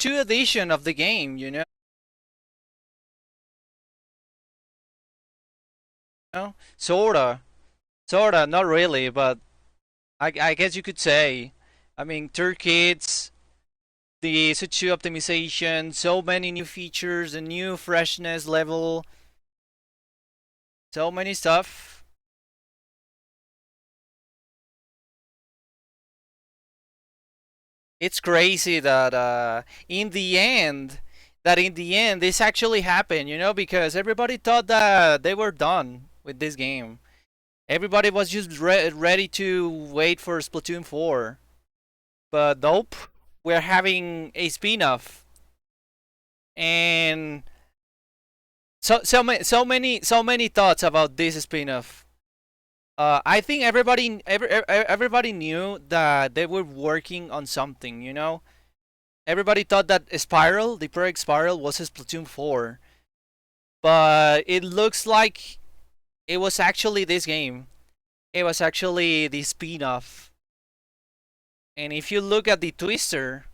2 edition of the game, you know? Sorta, not really, but I guess you could say. I mean, Turkids, the SU optimization, so many new features, a new freshness level, so many stuff. It's crazy that in the end this actually happened, you know, because everybody thought that they were done with this game. Everybody was just ready to wait for Splatoon 4. But nope, we're having a spin-off. And so many thoughts about this spin-off. I think everybody knew that they were working on something, you know? Everybody thought that Spiral, the project Spiral, was a Splatoon 4. But it looks like it was actually this game. It was actually the spin-off. And if you look at the Twister,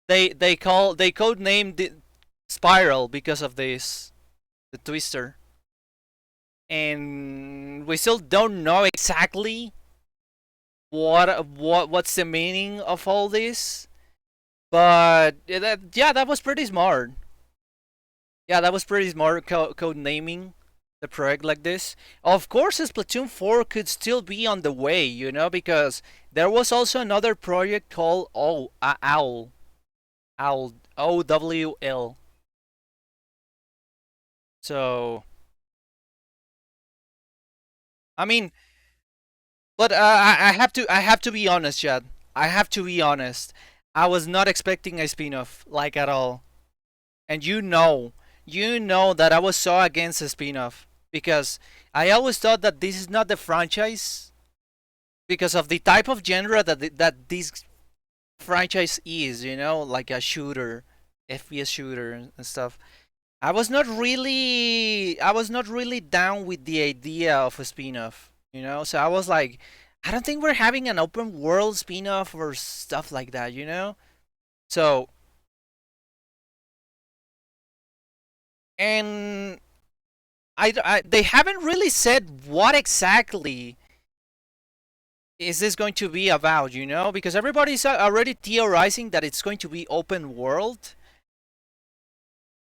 they code named the Spiral because of this, the Twister. And we still don't know exactly what's the meaning of all this. But yeah, that was pretty smart. Yeah, that was pretty smart code naming the project like this. Of course, Splatoon 4 could still be on the way, you know, because there was also another project called Owl. Owl. OWL. So, I mean, but I have to be honest, Chad. I have to be honest. I was not expecting a spin-off like at all. And you know that I was so against a spin-off because I always thought that this is not the franchise because of the type of genre that this franchise is, you know, like a shooter, FPS shooter and stuff. I was not really down with the idea of a spin-off, you know? So I was like, I don't think we're having an open world spin-off or stuff like that, you know? So, and they haven't really said what exactly is this going to be about, you know? Because everybody's already theorizing that it's going to be open world,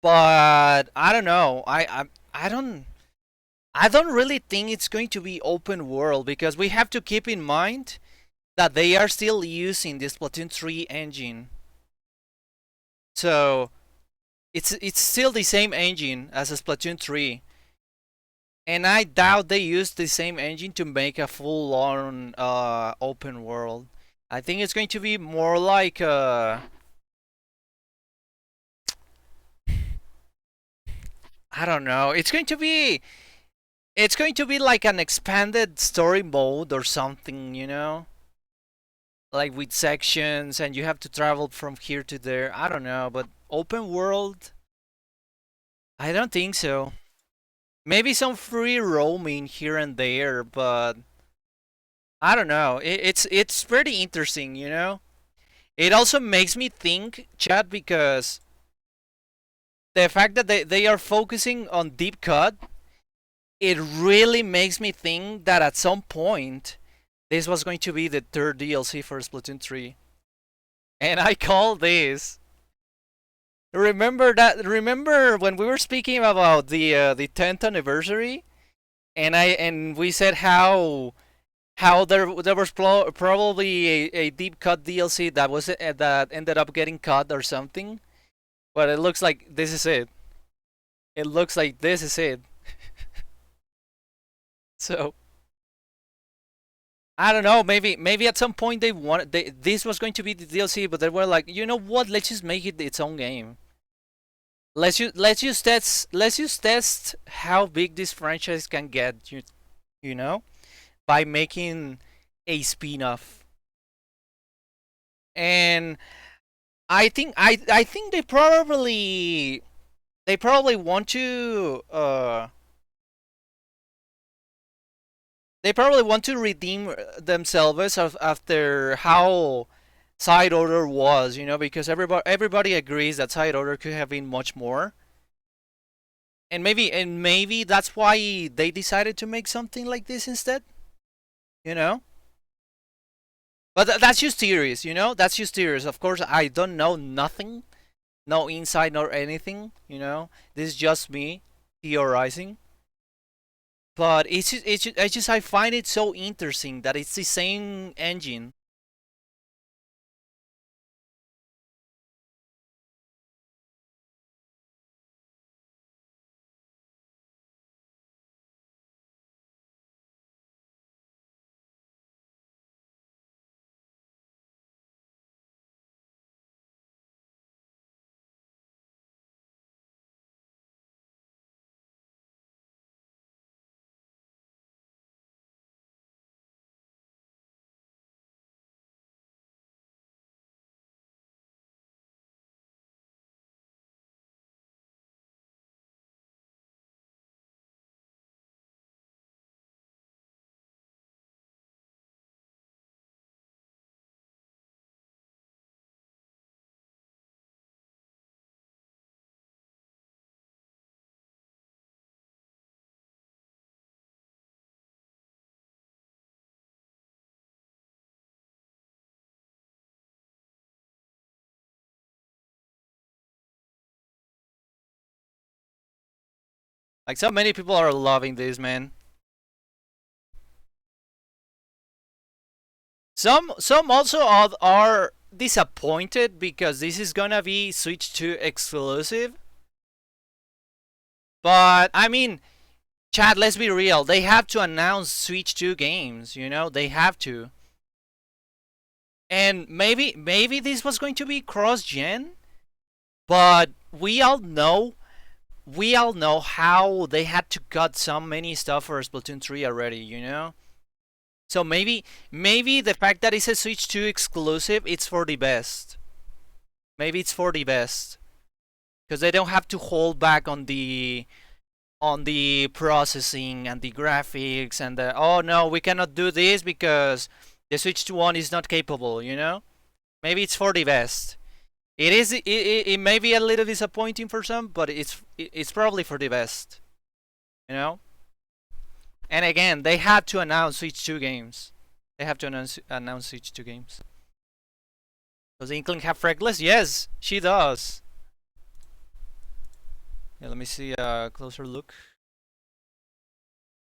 but I don't know. I don't really think it's going to be open world because we have to keep in mind that they are still using the Splatoon 3 engine. So it's still the same engine as a Splatoon 3. And I doubt they used the same engine to make a full-on open world. I think it's going to be more like I don't know. It's going to be like an expanded story mode or something, you know? Like with sections and you have to travel from here to there. I don't know, but open world? I don't think so. Maybe some free roaming here and there, but I don't know. It's pretty interesting, you know? It also makes me think, Chad, because the fact that they are focusing on deep cut, it really makes me think that at some point this was going to be the third DLC for Splatoon 3. And I call this. Remember when we were speaking about the 10th anniversary and we said how there was probably a deep cut DLC that was that ended up getting cut or something. But it looks like this is it. It looks like this is it. So I don't know. Maybe at some point this was going to be the DLC, but they were like, you know what? Let's just make it its own game. Let's just test how big this franchise can get. You know, by making a spin-off. And I think they probably want to they probably want to redeem themselves after how side order was, because everybody agrees that side order could have been much more. And maybe that's why they decided to make something like this instead, you know? But that's just theories, That's just theories. Of course, I don't know nothing, no insight nor anything. This is just me theorizing. But I find it so interesting that it's the same engine. Like so many people are loving this, man. Some also are disappointed because this is gonna be Switch 2 exclusive. But I mean, Chad, let's be real. They have to announce Switch 2 games, They have to. And maybe this was going to be cross-gen, but we all know how they had to cut so many stuff for Splatoon 3 already. So maybe the fact that it's a Switch 2 exclusive, it's for the best. Maybe it's for the best because they don't have to hold back on the processing and the graphics and the, oh no, we cannot do this because the Switch 2 one is not capable. Maybe it's for the best. It may be a little disappointing for some, but it's probably for the best. You know? And again, they had to announce Switch 2 games. They have to announce Switch 2 games. Does Inkling have Freckles? Yes, she does. Yeah, let me see a closer look.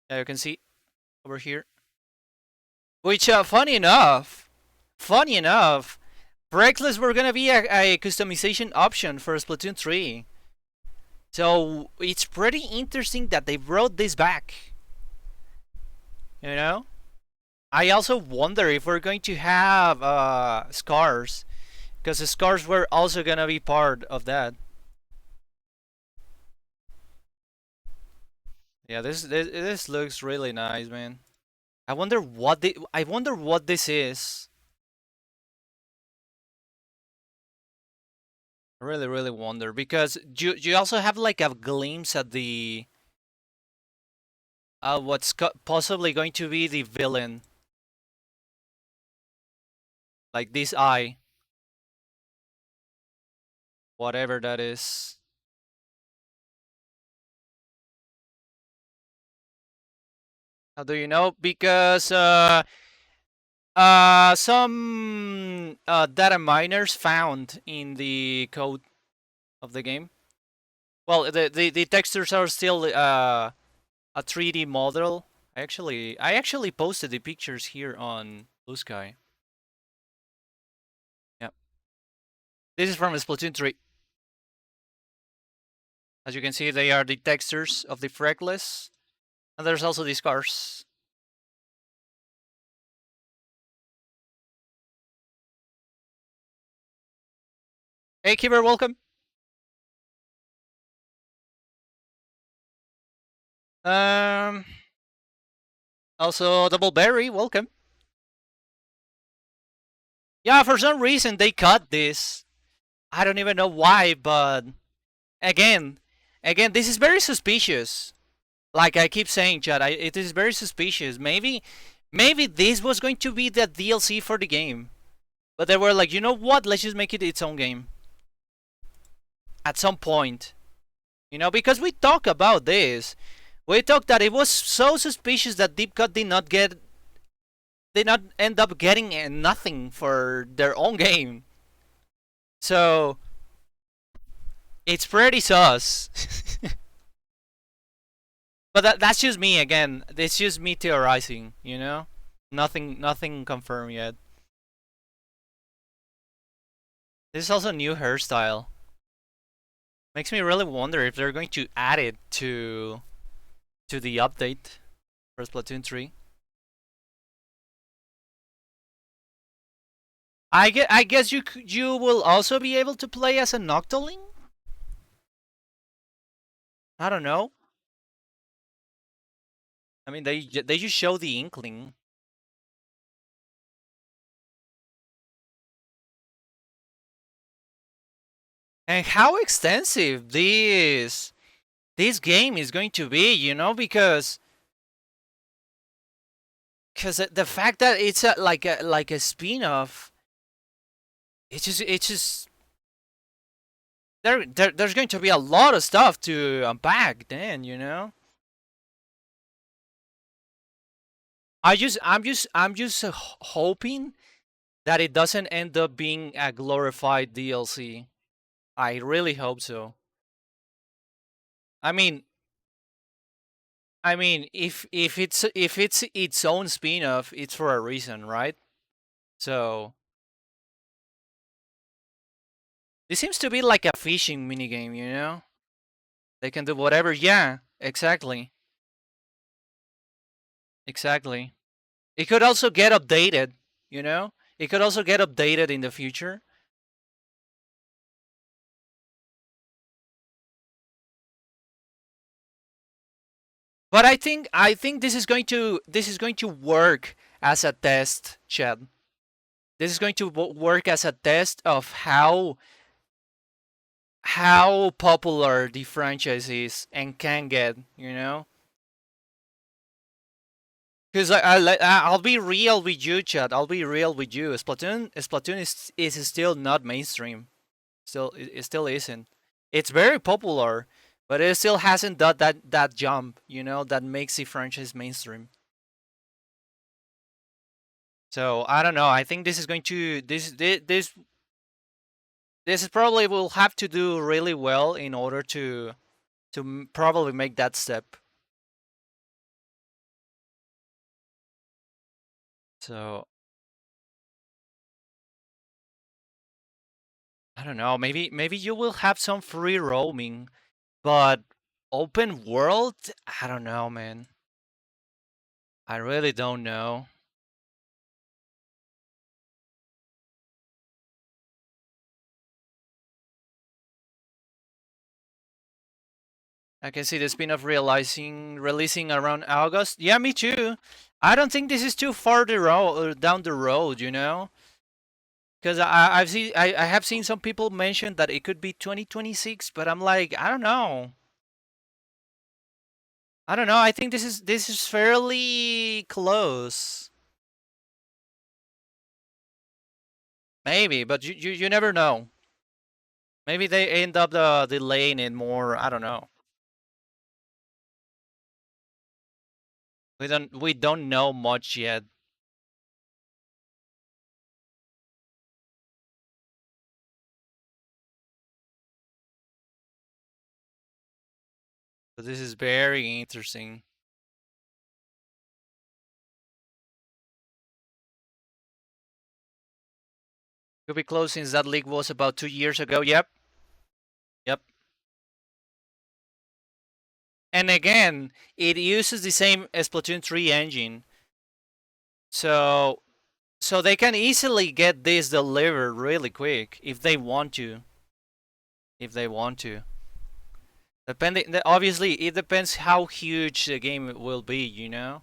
Yeah, you can see over here. Which, funny enough, Freckles were gonna be a customization option for Splatoon 3. So it's pretty interesting that they brought this back. You know? I also wonder if we're going to have scars, because the scars were also gonna be part of that. Yeah, this looks really nice, man. I wonder what this is. I really really wonder because you also have like a glimpse at the what's possibly going to be the villain, like this eye, whatever that is. How do you know? Because some data miners found in the code of the game. Well, the textures are still a 3D model. I actually posted the pictures here on Blue Sky. Yeah, this is from Splatoon 3. As you can see, they are the textures of the Freckles, and there's also the scars. Hey, Keeper, welcome. Um, Also Double Berry, welcome. Yeah, for some reason they cut this. I don't even know why, but again, this is very suspicious. Like I keep saying, Chad, it is very suspicious. Maybe this was going to be the DLC for the game. But they were like, you know what? Let's just make it its own game at some point. You know, because we talk about this. We talked that it was so suspicious that Deep Cut did not end up getting nothing for their own game. So it's pretty sus. But that's just me again. It's just me theorizing, you know? Nothing confirmed yet. This is also a new hairstyle. Makes me really wonder if they're going to add it to the update for Splatoon 3. I guess you will also be able to play as a Noctoling? I don't know. I mean, they just show the inkling. And how extensive this game is going to be, you know, because the fact that it's like a spin-off, it's just there's going to be a lot of stuff to unpack then, you know. I'm just hoping that it doesn't end up being a glorified DLC. I really hope so. I mean, if it's its own spin-off, it's for a reason, right? So this seems to be like a fishing minigame, you know? They can do whatever. Yeah, exactly. Exactly. It could also get updated, you know? It could also get updated in the future. But I think this is going to work as a test, Chad. This is going to work as a test of how popular the franchise is and can get, you know? Because I'll be real with you, Chad. I'll be real with you. Splatoon is still not mainstream. It still isn't. It's very popular, but it still hasn't done that jump, you know, that makes the franchise mainstream. So I don't know. I think this is going to this is probably will have to do really well in order to probably make that step. So I don't know. Maybe you will have some free roaming, but open world. I don't know, man. I really don't know. I can see the spin-off releasing around August. Yeah, me too. I don't think this is too far down the road, you know, because I have seen some people mention that it could be 2026, but I'm like, I don't know. I don't know. I think this is fairly close. Maybe, but you never know. Maybe they end up delaying it more. I don't know. We don't know much yet. But this is very interesting. Could be close since that leak was about 2 years ago. Yep. Yep. And again, it uses the same Splatoon 3 engine. So they can easily get this delivered really quick if they want to. If they want to. Depending obviously it depends how huge the game will be, you know?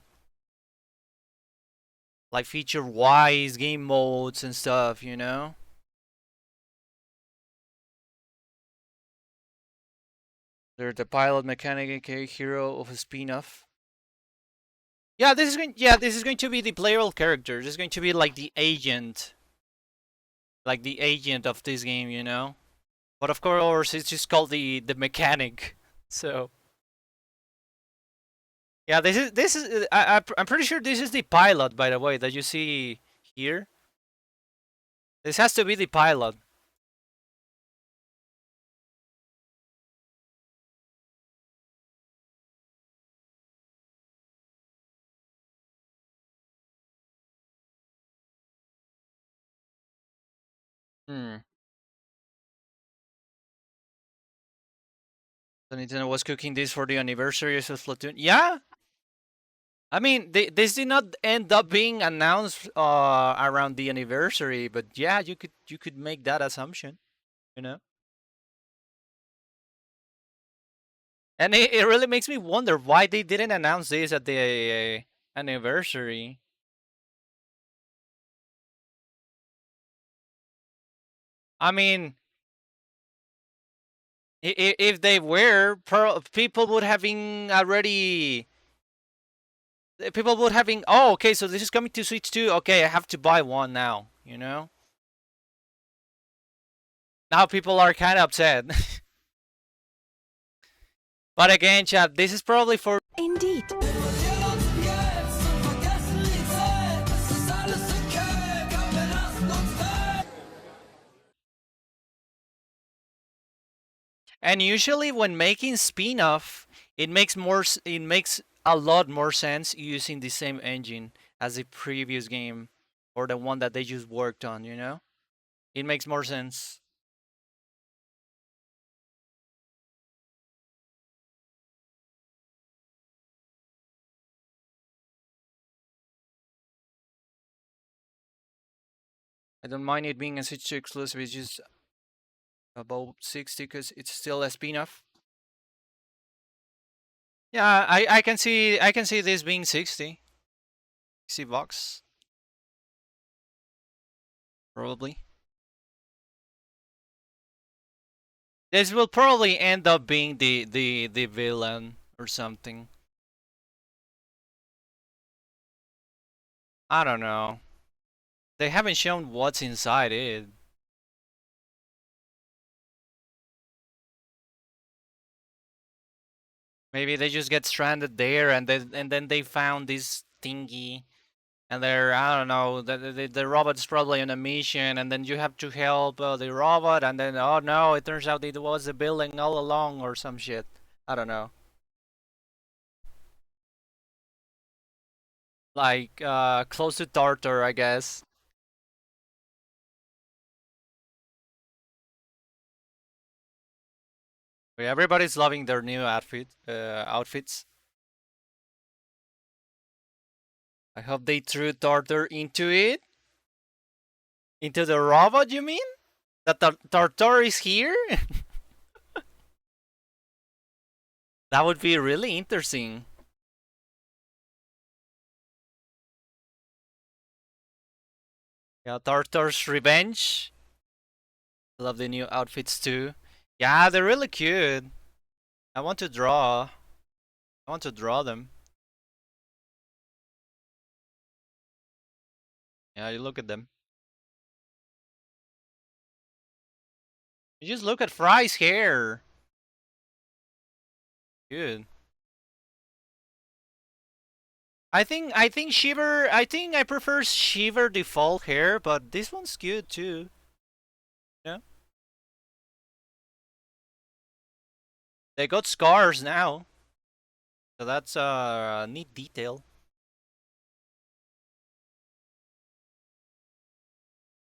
Like feature wise, game modes and stuff, you know? They're the pilot mechanic hero of a spin-off. Yeah, this is going to be the playable character. This is going to be like the agent. like the agent of this game, you know. But of course, it's just called the mechanic. So yeah, this is I'm pretty sure this is the pilot, by the way, that you see here. This has to be the pilot. Hmm. So Nintendo was cooking this for the anniversary of Splatoon. Yeah, I mean, this did not end up being announced around the anniversary, but yeah, you could make that assumption, you know. And it really makes me wonder why they didn't announce this at the anniversary. I mean, if they were, people would having already. People would having. Oh, okay, so this is coming to Switch too. Okay, I have to buy one now. You know. Now people are kind of upset. But again, chat, this is probably for. Indeed. And usually, when making spin-off, it makes a lot more sense using the same engine as the previous game or the one that they just worked on. You know, it makes more sense. I don't mind it being a Switch 2 exclusive. It's just about 60 because it's still a spin-off. Yeah, I can see this being 60 bucks probably. This will probably end up being the villain or something. I don't know. They haven't shown what's inside it. Maybe they just get stranded there and then they found this thingy and they're, I don't know, the robot's probably on a mission and then you have to help the robot and then, oh no, it turns out it was the villain all along or some shit. I don't know. Like close to Tartar, I guess. Everybody's loving their new outfits. I hope they threw Tartar into it. Into the robot, you mean? That Tartar is here? That would be really interesting. Yeah, Tartar's Revenge. Love the new outfits too. Yeah, they're really cute. I want to draw. I want to draw them. Yeah, you look at them. You just look at Fry's hair. Good. I think Shiver. I think I prefer Shiver default hair, but this one's cute too. Yeah. They got scars now, so that's a neat detail.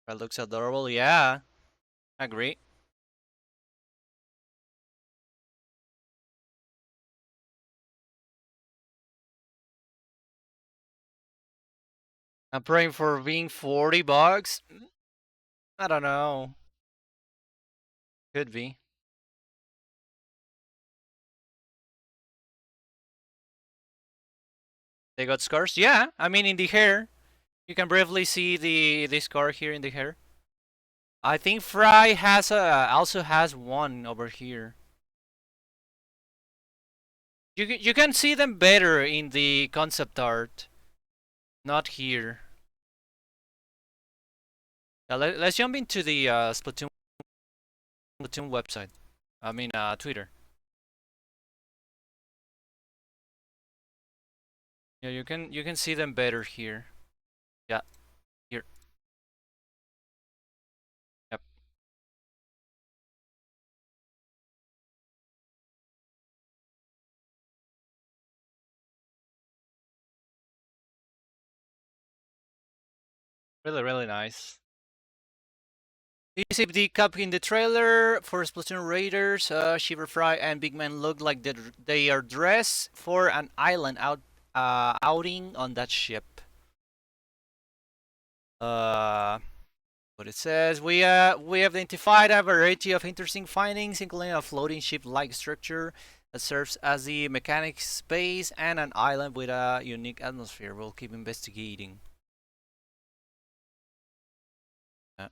That looks adorable. Yeah, I agree. I'm praying for being 40 bucks. I don't know. Could be. They got scars. Yeah, I mean in the hair. You can briefly see the scar here in the hair. I think Fry has also has one over here. You can see them better in the concept art, not here. Let's jump into the Splatoon website. I mean, Twitter. Yeah, you can see them better here. Yeah, here. Yep. Really, really nice. You see the cup in the trailer for Splatoon Raiders. Shiver Fry and Big Man look like they are dressed for an island outing on that ship. Uh, what it says, we identified a variety of interesting findings, including a floating ship-like structure that serves as the mechanic space and an island with a unique atmosphere. We'll keep investigating. Uh,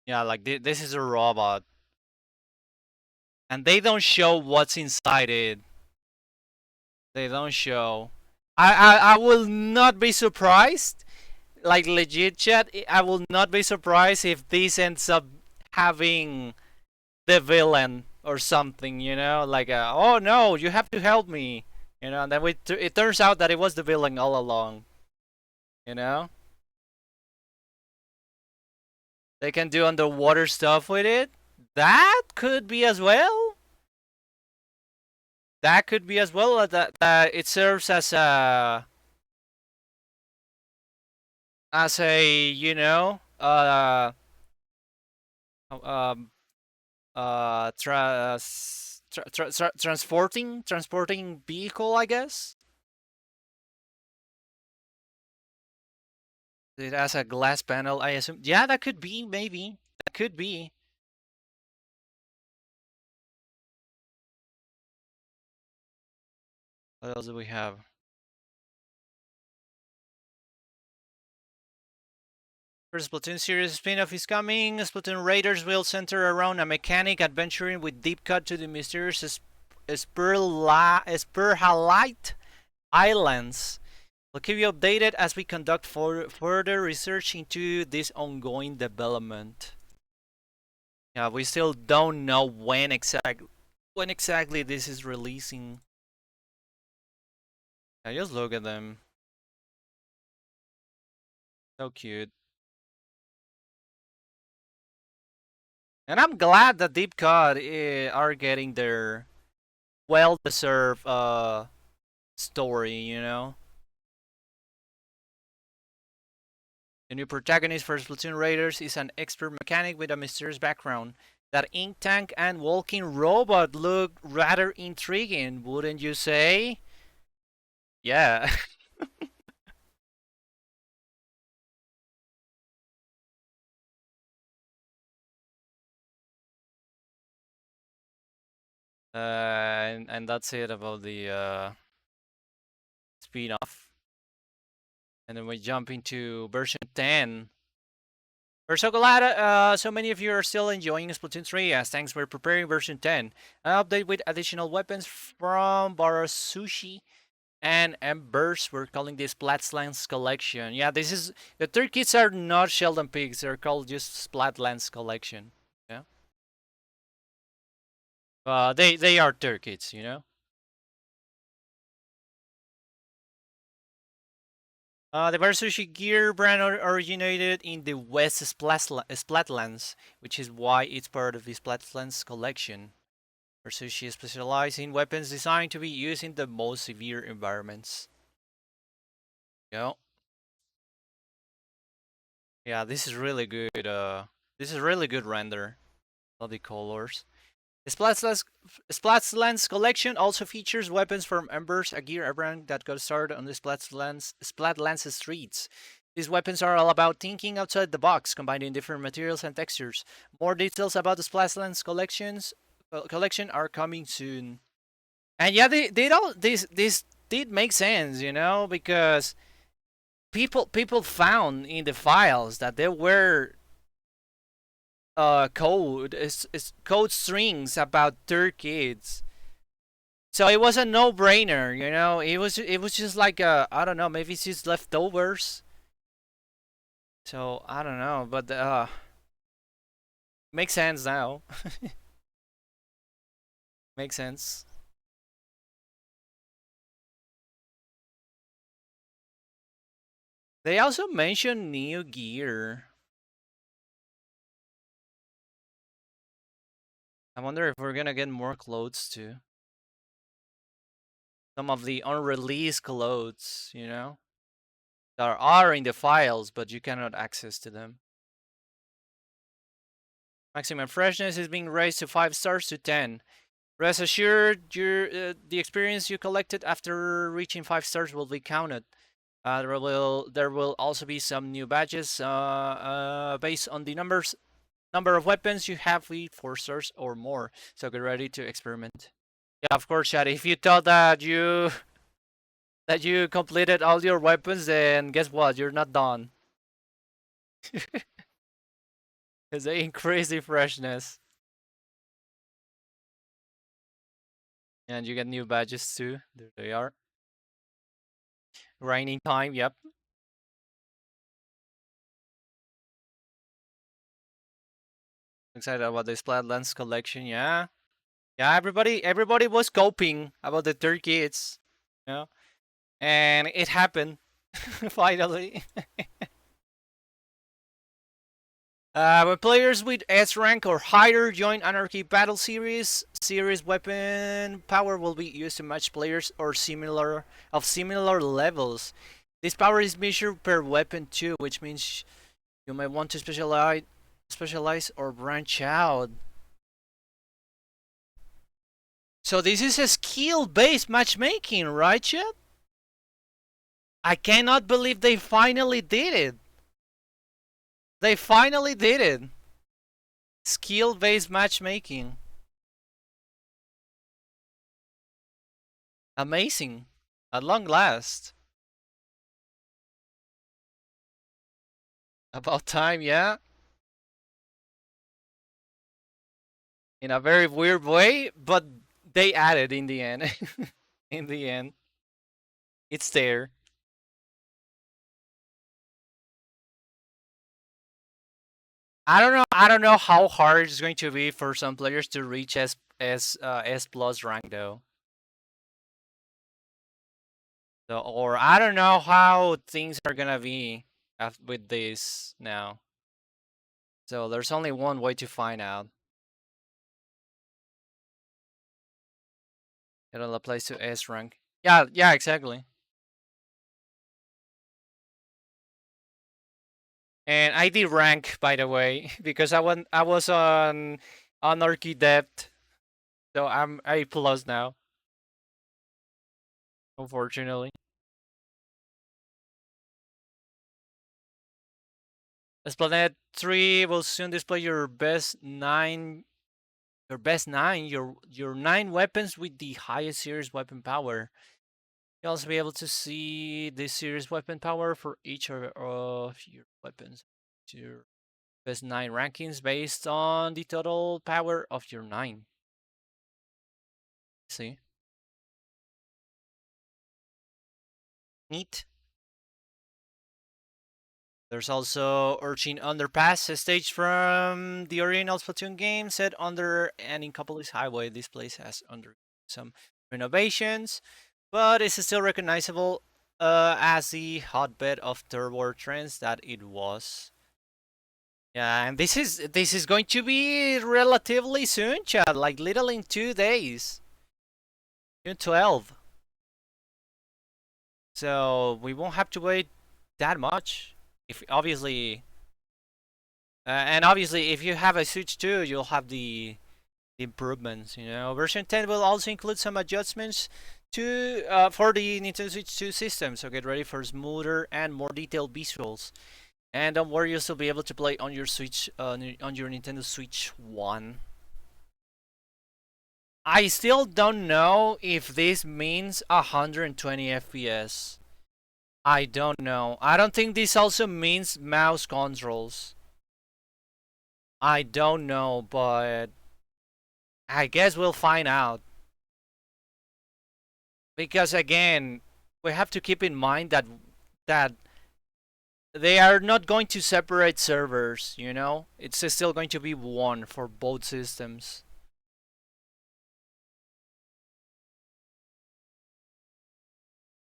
yeah, like this is a robot, and they don't show what's inside it. They don't show. I will not be surprised. Like legit chat, I will not be surprised if this ends up having the villain or something, you know, like oh no, you have to help me, you know, and then it turns out that it was the villain all along, you know. They can do underwater stuff with it. That could be as well. That could be as well. That it serves as a you know um transporting vehicle, I guess. It has a glass panel, I assume. Yeah, that could be, maybe. That could be. What else do we have? First Splatoon series spin-off is coming. Splatoon Raiders will center around a mechanic adventuring with deep cut to the mysterious Spurhalite Islands. We'll keep you updated as we conduct further research into this ongoing development. Yeah, we still don't know when exactly this is releasing. Yeah, just look at them. So cute. And I'm glad that Deep Cut are getting their well-deserved story, you know? The new protagonist for Splatoon Raiders is an expert mechanic with a mysterious background. That ink tank and walking robot look rather intriguing, wouldn't you say? Yeah. And that's it about the spin-off. And then we jump into version 10. We're so glad so many of you are still enjoying Splatoon 3, as thanks for preparing version 10. An update with additional weapons from Barasushi and Embers. We're calling this Splatlands Collection. Yeah, this is... The third kits are not Sheldon Pigs, they're called just Splatlands Collection. Yeah. They are third kits, you know? The Barasushi gear brand originated in the West Splatlands, which is why it's part of the Splatlands Collection. Versushi specializes in weapons designed to be used in the most severe environments. Yeah, yeah, this is really good. This is really good render. Love the colors. The Splatlands collection also features weapons from Embers, a gear brand that got started on the Splatlands streets. These weapons are all about thinking outside the box, combining different materials and textures. More details about the Splatlands collection are coming soon. And yeah, they don't this did make sense, you know, because people found in the files that there were code strings about their kids. So it was a no-brainer, you know. It was just like I don't know, maybe it's just leftovers. So I don't know, but makes sense now. Makes sense. They also mentioned new gear. I wonder if we're gonna get more clothes too. Some of the unreleased clothes, you know, that are in the files, but you cannot access to them. Maximum freshness is being raised to 5 stars to 10. Rest assured, the experience you collected after reaching 5 stars will be counted. There will also be some new badges based on the number of weapons you have with 4 stars or more. So get ready to experiment. Yeah, of course, Chad. If you thought that you completed all your weapons, then guess what? You're not done. Because they increase the freshness. And you get new badges too. There they are. Grinding time, yep. Excited about the Splatlands collection, yeah. Yeah, everybody was coping about the third kids, you know? And it happened finally. When players with S rank or higher join Anarchy Battle Series weapon power will be used to match players or similar levels. This power is measured per weapon too, which means you might want to specialize or branch out. So this is a skill-based matchmaking, right, Chet? I cannot believe they finally did it. They finally did it. Skill-based matchmaking. Amazing. At long last. About time, yeah. In a very weird way, but they added in the end. In the end, it's there. I don't know how hard it's going to be for some players to reach S plus rank though. So, or I don't know how things are gonna be with this now. So there's only one way to find out. It all applies to S rank. Yeah, yeah, exactly. And I did rank, by the way, because I was on Anarchy Depth, so I'm A plus now. Unfortunately, Splatoon 3 will soon display your 9 weapons with the highest series weapon power. You'll also be able to see the series weapon power for each of your weapons. Your best 9 rankings based on the total power of your 9. See? Neat. There's also Urchin Underpass, a stage from the original Splatoon game set under an Inkopolis highway. This place has undergone some renovations, but it's still recognizable as the hotbed of third world trends that it was. Yeah, and this is going to be relatively soon, Chad. Like little in 2 days, June 12th. So we won't have to wait that much. If obviously, if you have a Switch 2, you'll have the improvements. Version 10 will also include some adjustments to for the Nintendo Switch 2 system. So get ready for smoother and more detailed visuals. And don't worry, you'll still be able to play on your Switch, on your Nintendo Switch 1. I still don't know if this means 120 FPS. I don't know. I don't think this also means mouse controls. I don't know, but I guess we'll find out. Because again, we have to keep in mind that they are not going to separate servers, you know? It's still going to be one for both systems.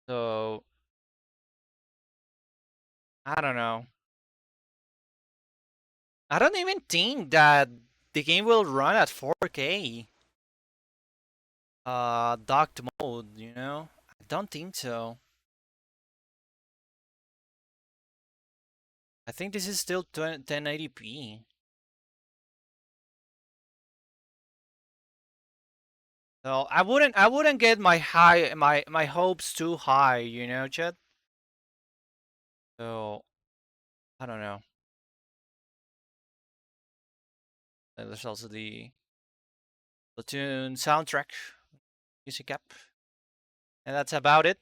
So, I don't know. I don't even think that the game will run at 4K. Docked mode, you know? I don't think so. I think this is still 1080p. So I wouldn't get my hopes too high, you know, Chad? So I don't know. And there's also the Splatoon soundtrack music app. And that's about it.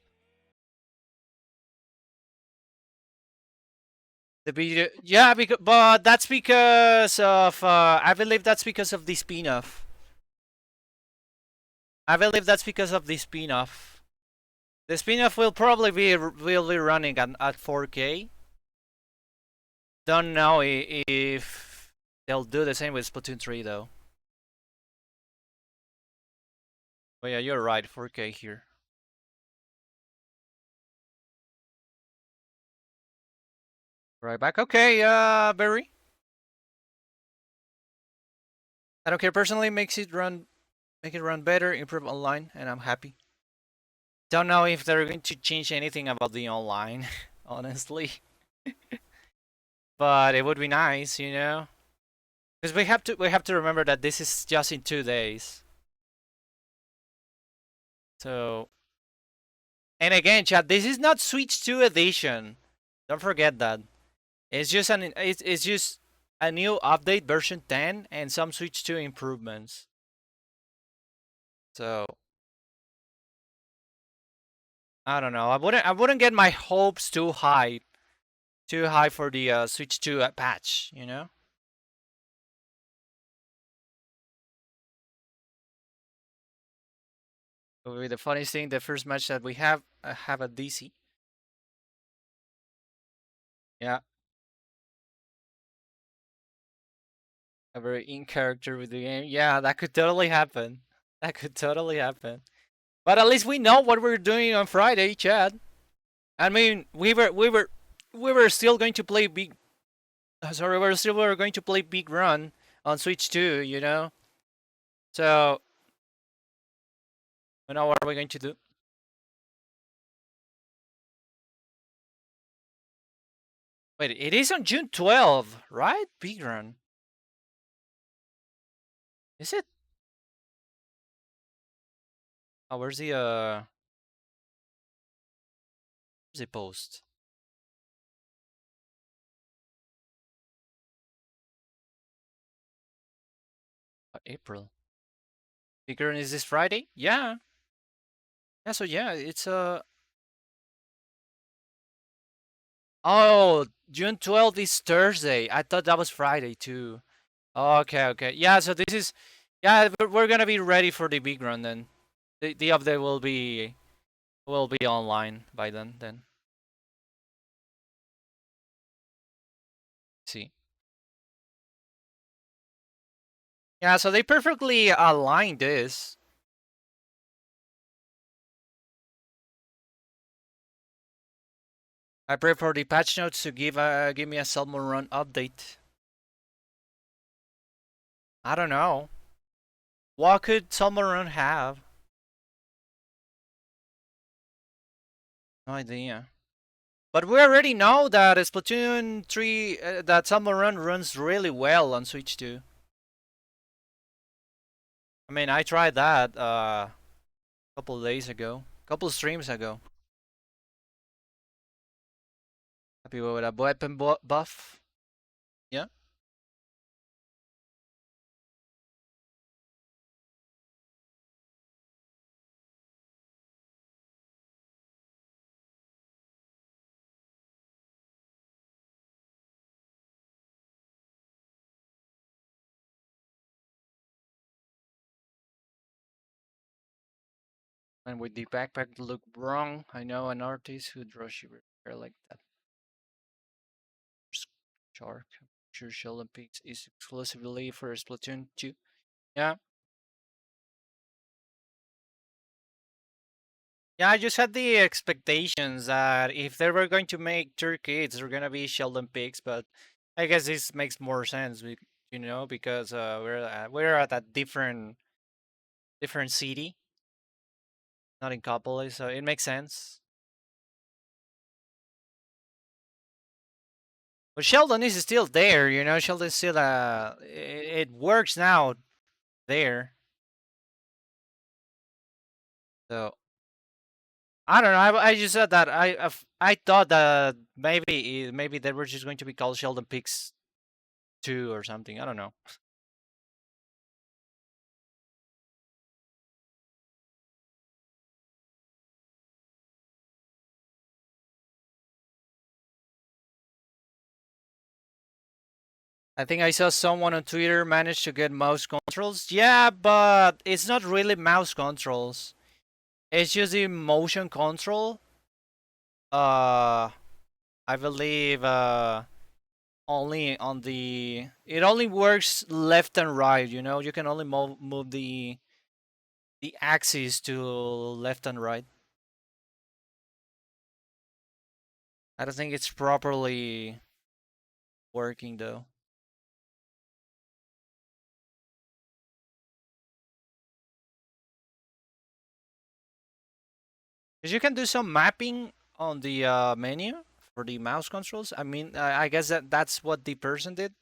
The video, yeah, but that's because of I believe that's because of the spin-off. I believe that's because of the spin-off. The spin-off will probably be running at 4K. Don't know if they'll do the same with Splatoon 3 though. But yeah, you're right, 4K here. Right back. Okay, Barry. I don't care personally. Make it run better, improve online, and I'm happy. Don't know if they're going to change anything about the online, honestly. But it would be nice, you know, because we have to remember that this is just in 2 days. So, and again, chat, this is not Switch 2 edition. Don't forget that. It's just a new update version 10 and some Switch 2 improvements. So I don't know. I wouldn't get my hopes too high for the Switch 2 patch. You know, it will be the funniest thing. The first match that we have a DC. Yeah, a very in character with the game. Yeah, that could totally happen. That could totally happen. But at least we know what we're doing on Friday, Chad. I mean, we were still going to play big. Sorry, we're going to play Big Run on Switch 2. You know, so we know what we're going to do. Wait, it is on June 12th, right? Big Run. Is it? Oh, where's the post? April. Big Run is this Friday? Yeah. Yeah, so yeah, it's oh, June 12th is Thursday. I thought that was Friday too. Okay, okay. Yeah, so this is yeah, we're gonna be ready for the Big Run then. The update will be online by then. See. Yeah, so they perfectly aligned this. I pray for the patch notes to give me a Salmon Run update. I don't know. What could Salmon Run have? No idea. But we already know that Splatoon 3, that Salmon Run runs really well on Switch 2. I mean, I tried that a couple of days ago, couple of streams ago. Happy with a weapon buff. Yeah. And with the backpack look wrong, I know an artist who draws you hair like that. Shark. Sure, Sheldon Peaks is exclusively for Splatoon 2. Yeah. Yeah, I just had the expectations that if they were going to make Turkey, it's gonna be Sheldon Peaks, but I guess this makes more sense, because we're at a different city, not in Kapolei, so it makes sense. But Sheldon is still there, Sheldon's still it works now there. So I don't know. I just said that I thought that maybe they were just going to be called Sheldon Peaks 2 or something. I don't know. I think I saw someone on Twitter manage to get mouse controls. Yeah, but it's not really mouse controls. It's just the motion control. Uh, I believe only on the it only works left and right. You can only move the axis to left and right. I don't think it's properly working though. Because you can do some mapping on the menu for the mouse controls. I mean, I guess that's what the person did.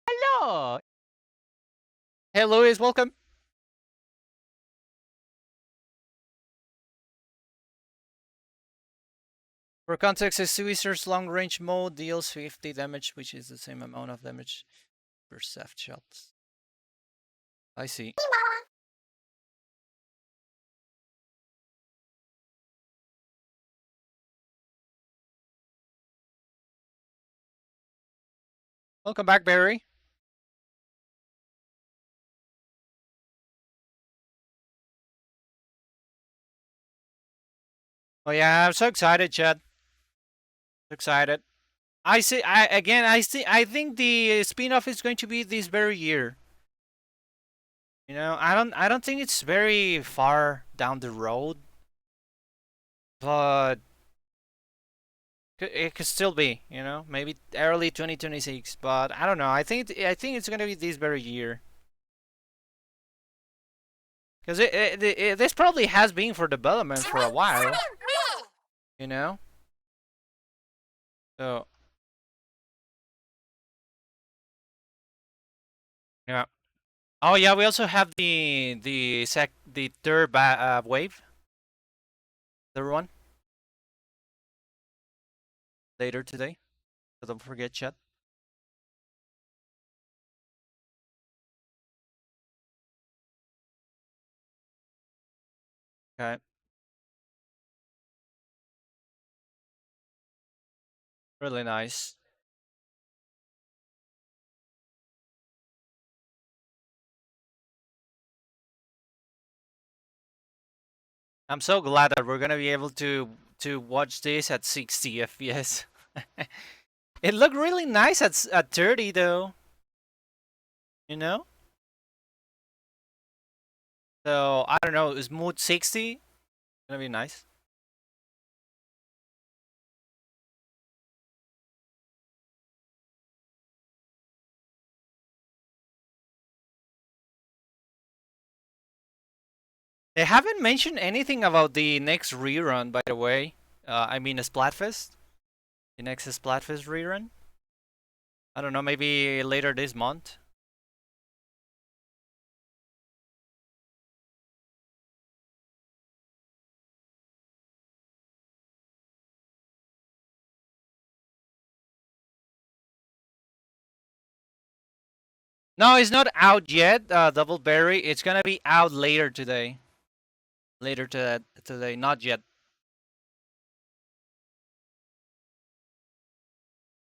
Hello. Hey, Louis, welcome. For context, a Suicer's long range mode deals 50 damage, which is the same amount of damage per shaft shots. I see. Welcome back, Barry. Oh yeah, I'm so excited, Chad. So excited. I see. I see. I think the spin-off is going to be this very year. I don't think it's very far down the road, but it could still be. Maybe early 2026. But I don't know. I think it's gonna be this very year because this probably has been for development for a while. You know. So yeah. Oh yeah, we also have the third wave, third one later today. So don't forget, chat. Okay, really nice. I'm so glad that we're gonna be able to watch this at 60 FPS. It looked really nice at 30 though. You know. So I don't know. Is mood 60 gonna be nice? They haven't mentioned anything about the next rerun, by the way. I mean, a Splatfest. The next Splatfest rerun. I don't know. Maybe later this month. No, it's not out yet. Double Berry. It's gonna be out later today. Later today, not yet.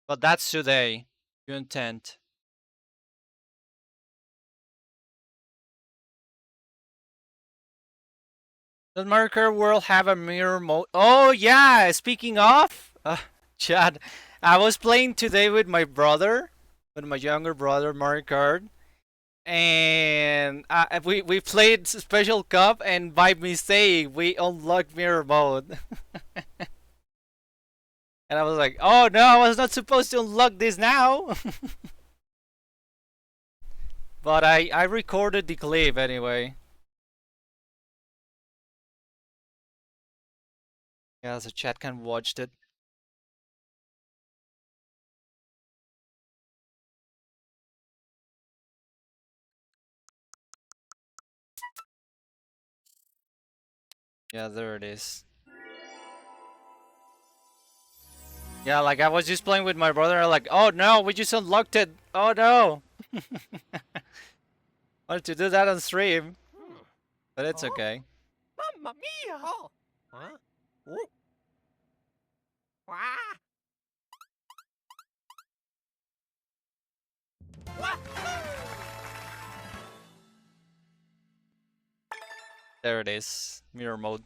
But that's today, June 10th. Does Mario Kart World have a mirror mode? Oh yeah. Speaking of, Chad, I was playing today with my brother, with my younger brother, Mario Kart, and we played Special Cup, and by mistake we unlocked mirror mode. And I was like, oh no, I was not supposed to unlock this now. But I recorded the clip anyway. Yeah, so chat can watch it. Yeah, there it is. Yeah, like I was just playing with my brother. I'm like, oh no, we just unlocked it. Oh no. Wanted to do that on stream, but it's okay. Mamma mia! Oh. Huh? Oh. Ah. There it is, mirror mode.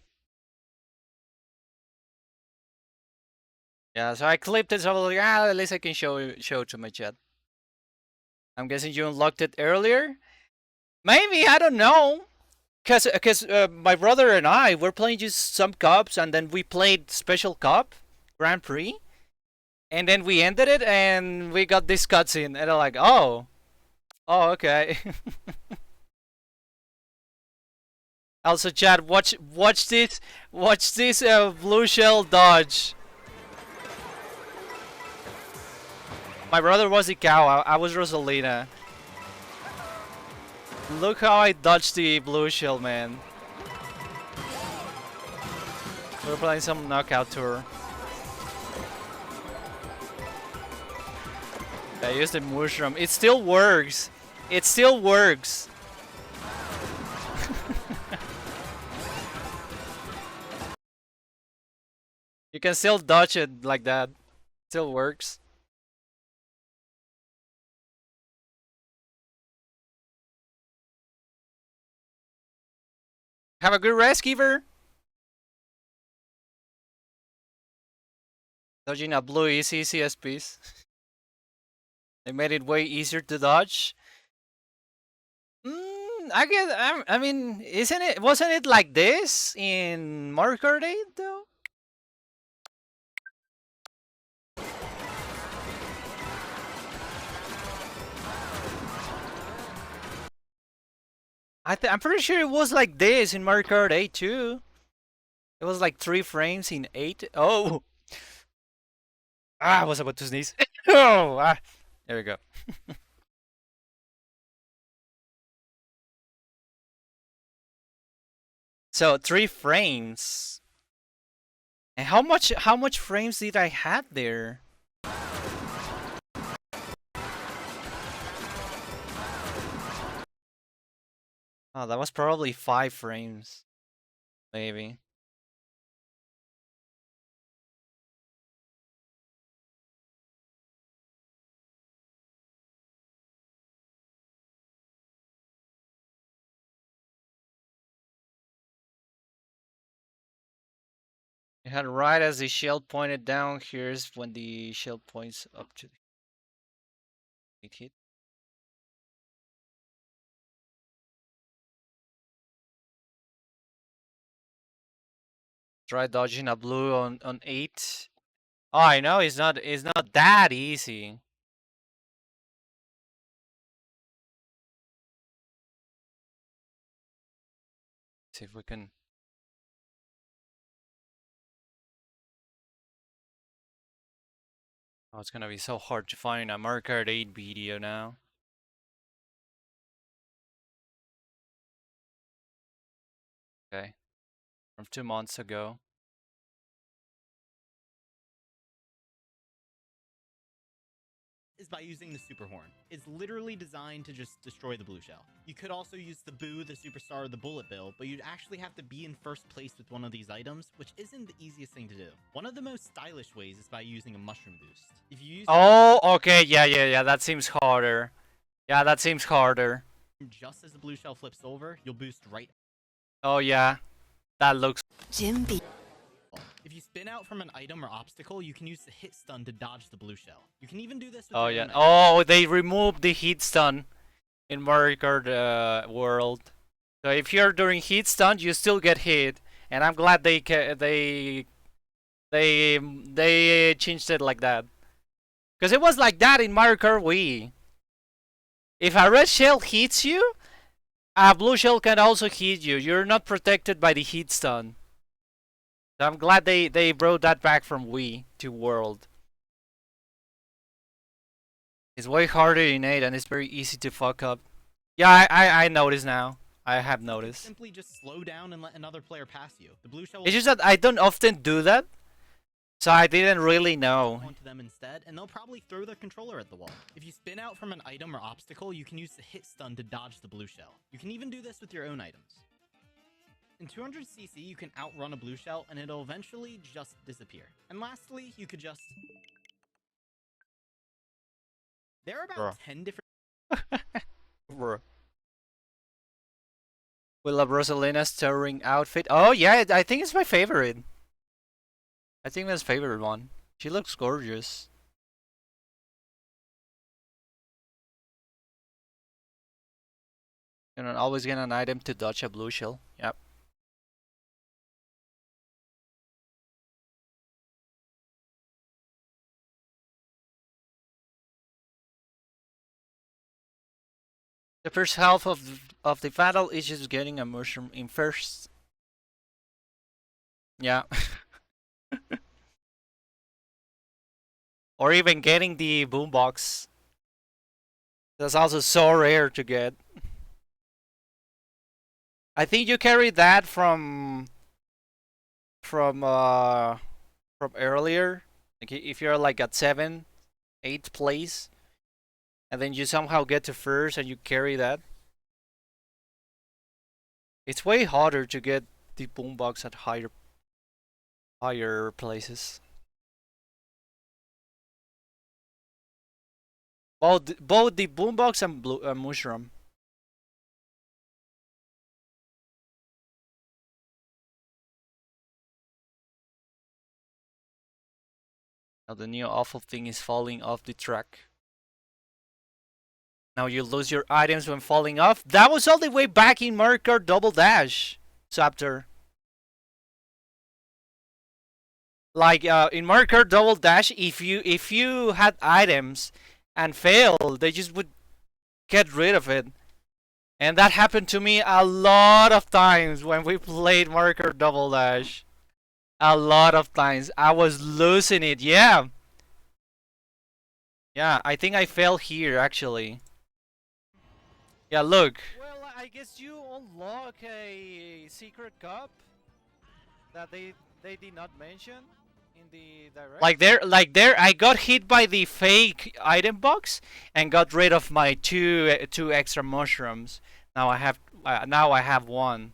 Yeah, so I clipped it, so I was like, at least I can show it to my chat. I'm guessing you unlocked it earlier. Maybe, I don't know. Cause my brother and I were playing just some cups, and then we played Special Cup Grand Prix, and then we ended it, and we got this cutscene, and I'm like, oh, okay. Also, Chad, watch this blue shell dodge. My brother was the cow. I was Rosalina. Look how I dodged the blue shell, man. We're playing some knockout tour. I used the mushroom. It still works. It still works. You can still dodge it like that. Still works. Have a good rest, Giver. Dodging a blue easy CSPs. They made it way easier to dodge. I guess. I mean, isn't it? Wasn't it like this in Mario Kart 8 though? I'm pretty sure it was like this in Mario Kart 8 too. It was like 3 frames in 8. Oh, I was about to sneeze. Oh, there we go. So 3 frames. And how much frames did I have there? Oh, that was probably 5 frames. Maybe. It had right as the shell pointed down. Here's when the shell points up to the hit. Try dodging a blue on 8. Oh, I know it's not that easy. See if we can. Oh, it's gonna be so hard to find a Mario Kart 8 video now. Okay, from 2 months ago. Is by using the super horn. It's literally designed to just destroy the blue shell. You could also use the Boo, the Superstar, or the Bullet Bill, but you'd actually have to be in first place with one of these items, which isn't the easiest thing to do. One of the most stylish ways is by using a mushroom boost. If you use Oh, okay, yeah. That seems harder. Yeah, that seems harder. just as the blue shell flips over, you'll boost right. Oh yeah. That looks. If you spin out from an item or obstacle, you can use the hit stun to dodge the blue shell. You can even do this with Oh your yeah. own Oh, they removed the heat stun in Mario Kart World. So if you're doing heat stun, you still get hit, and I'm glad they changed it like that. Because it was like that in Mario Kart Wii. If a red shell hits you, a blue shell can also hit you. You're not protected by the heat stun. So I'm glad they brought that back from Wii to World. It's way harder in 8 and it's very easy to fuck up. Yeah, I noticed now. I have noticed. Simply just slow down and let another player pass you. The blue shell. It's just that I don't often do that, so I didn't really know. Onto them instead, and they'll probably throw their controller at the wall. If you spin out from an item or obstacle, you can use the hit stun to dodge the blue shell. You can even do this with your own items. In 200cc, you can outrun a blue shell, and it'll eventually just disappear. And lastly, you could just... There are about 10 different... Bro. We love Rosalina's touring outfit. Oh yeah, I think it's my favorite. I think that's my favorite one. She looks gorgeous. You know, always get an item to dodge a blue shell. Yep. The first half of the battle is just getting a mushroom in first. Yeah. Or even getting the boombox. That's also so rare to get. I think you carry that from earlier. Like if you're like at 7, 8th place, and then you somehow get to first and you carry that. It's way harder to get the boombox at higher places. Both the boombox and mushroom. Now the new awful thing is falling off the track. Now you lose your items when falling off. That was all the way back in Mario Kart Double Dash chapter. Like in Mario Kart Double Dash, if you had items and failed, they just would get rid of it. And that happened to me a lot of times when we played Mario Kart Double Dash. A lot of times. I was losing it, yeah. Yeah, I think I fell here actually. Yeah, look. Well, I guess you unlock a secret cup that they did not mention in the direct. Like there, I got hit by the fake item box and got rid of my two extra mushrooms. Now I have one.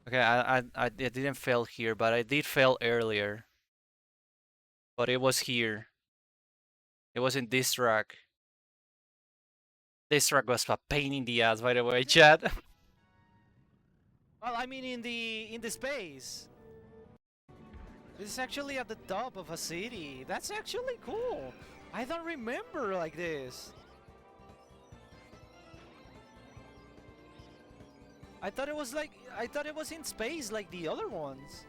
Okay, I didn't fail here, but I did fail earlier. But it was here. It was in this track. This track was a pain in the ass, by the way, chat. Well, I mean in the space. This is actually at the top of a city. That's actually cool. I don't remember like this. I thought it was in space like the other ones.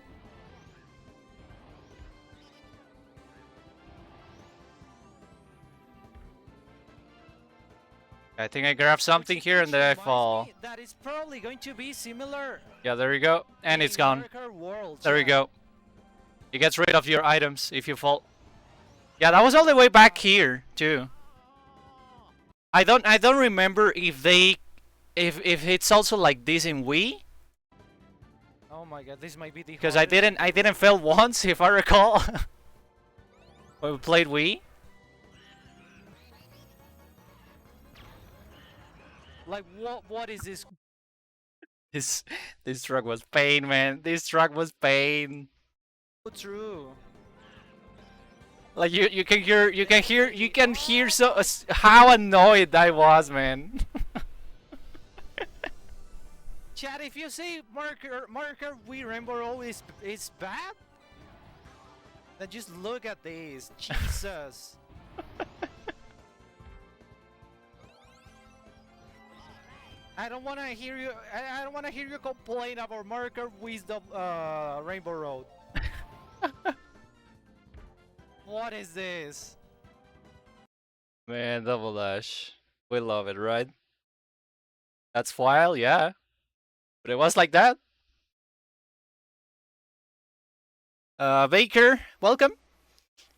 I think I grabbed something here and then I fall. That is probably going to be similar. Yeah, there you go. And it's gone. There you go. It gets rid of your items if you fall. Yeah, that was all the way back here too. I don't remember if it's also like this in Wii. Oh my god, this might be the because I didn't fail once if I recall. When we played Wii. Like what is this? This truck was pain, man. This truck was pain. So true. Like you can hear so how annoyed I was, man. Chat, if you say marker we Rainbow Road is bad, then just look at this. Jesus. I don't wanna hear you. I don't wanna hear you complain about marker wisdom Rainbow Road. What is this? Man, Double Dash. We love it, right? That's file, yeah. But it was like that. Baker, welcome.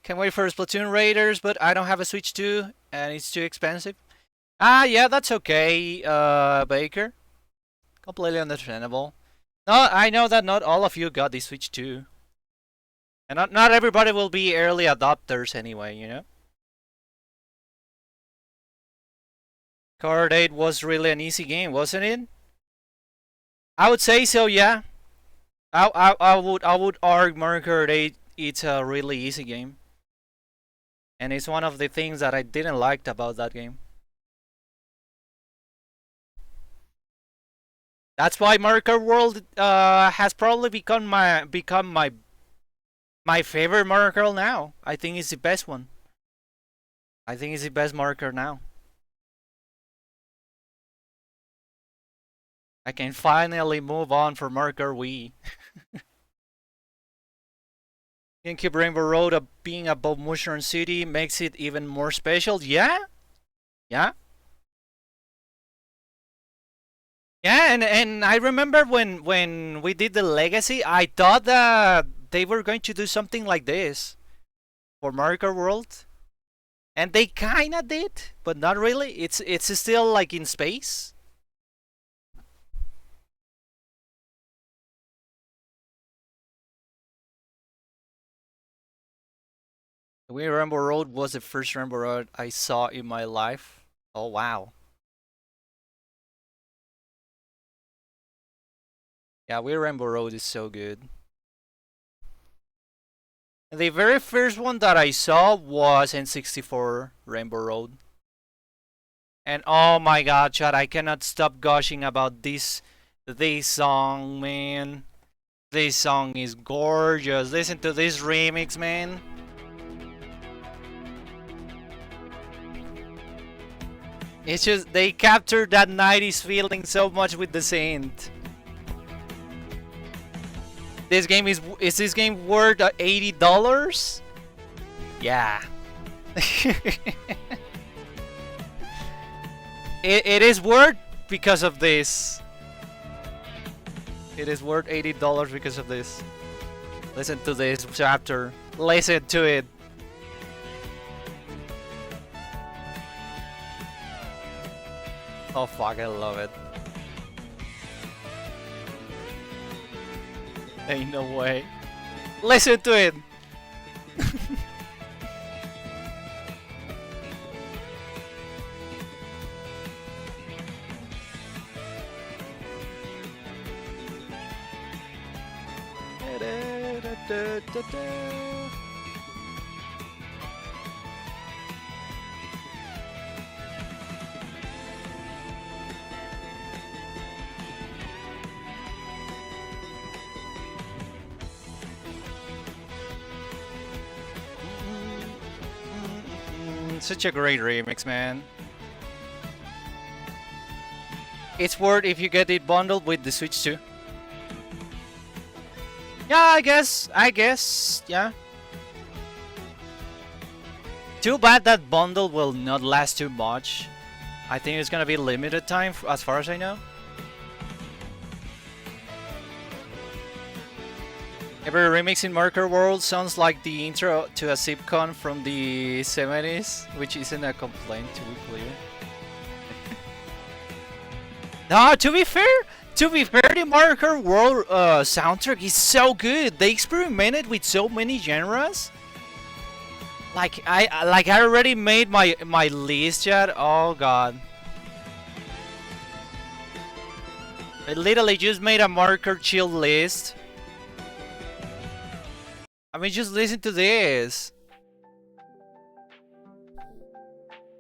Can't wait for Splatoon Raiders, but I don't have a Switch 2 and it's too expensive. Ah, yeah, that's okay, Baker. Completely understandable. No, I know that not all of you got the Switch 2. And not everybody will be early adopters anyway, you know? Card 8 was really an easy game, wasn't it? I would say so, yeah. I would argue Mario Kart 8 it's a really easy game. And it's one of the things that I didn't like about that game. That's why Mario Kart World has probably become my favorite Mario Kart now. I think it's the best one. I think it's the best Mario Kart now. I can finally move on for Mario Kart Wii. Can keep Rainbow Road being above Mushroom City makes it even more special. Yeah, yeah. Yeah, and I remember when we did the Legacy, I thought that they were going to do something like this for Mario Kart World, and they kinda did, but not really. It's still like in space. The Wii Rainbow Road was the first Rainbow Road I saw in my life. Oh wow. Yeah, Wii Rainbow Road is so good. The very first one that I saw was N64 Rainbow Road. And oh my god, chat, I cannot stop gushing about this song, man. This song is gorgeous. Listen to this remix, man. It's just they captured that 90s feeling so much with the synth. This game is this game worth $80? Yeah. it is worth because of this. It is worth $80 because of this. Listen to this chapter. Listen to it. Oh fuck, I love it. Ain't no way. Listen to it. Such a great remix, man. It's worth if you get it bundled with the Switch too. Yeah, I guess, yeah. Too bad that bundle will not last too much. I think it's gonna be limited time, as far as I know. Every remix in Marker World sounds like the intro to a sitcom from the 70s, which isn't a complaint, to be clear. No, to be fair, the Marker World soundtrack is so good. They experimented with so many genres. Like I already made my list yet. Oh god. I literally just made a Marker chill list. I mean, just listen to this.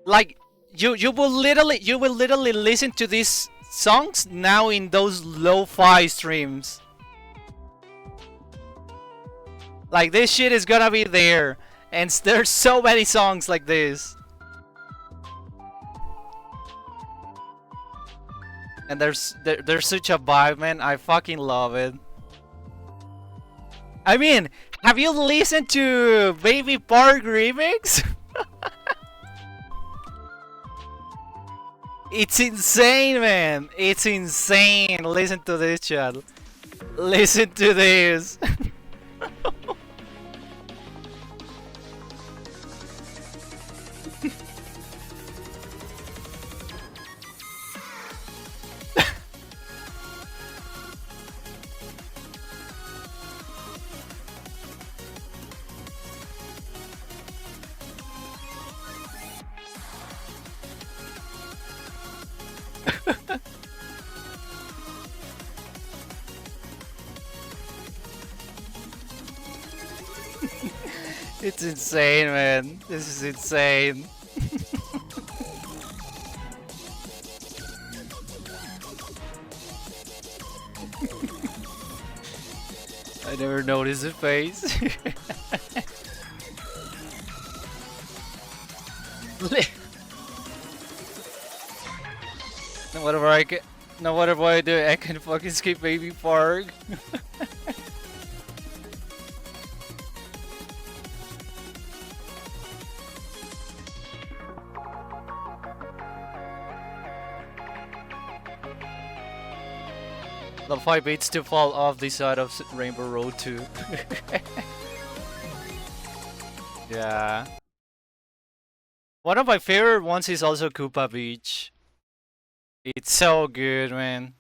Like you will literally listen to this songs now in those lo-fi streams. Like this shit is gonna be there, and there's so many songs like this. And there's such a vibe, man. I fucking love it. I mean, have you listened to Baby Park remix? It's insane, man. It's insane. Listen to this, chat. Listen to this. It's insane, man. This is insane. I never noticed the face. No, whatever I can. No, whatever I do, I can fucking skip Baby Park. The 5 beats to fall off the side of Rainbow Road 2. Yeah. One of my favorite ones is also Koopa Beach. It's so good, man.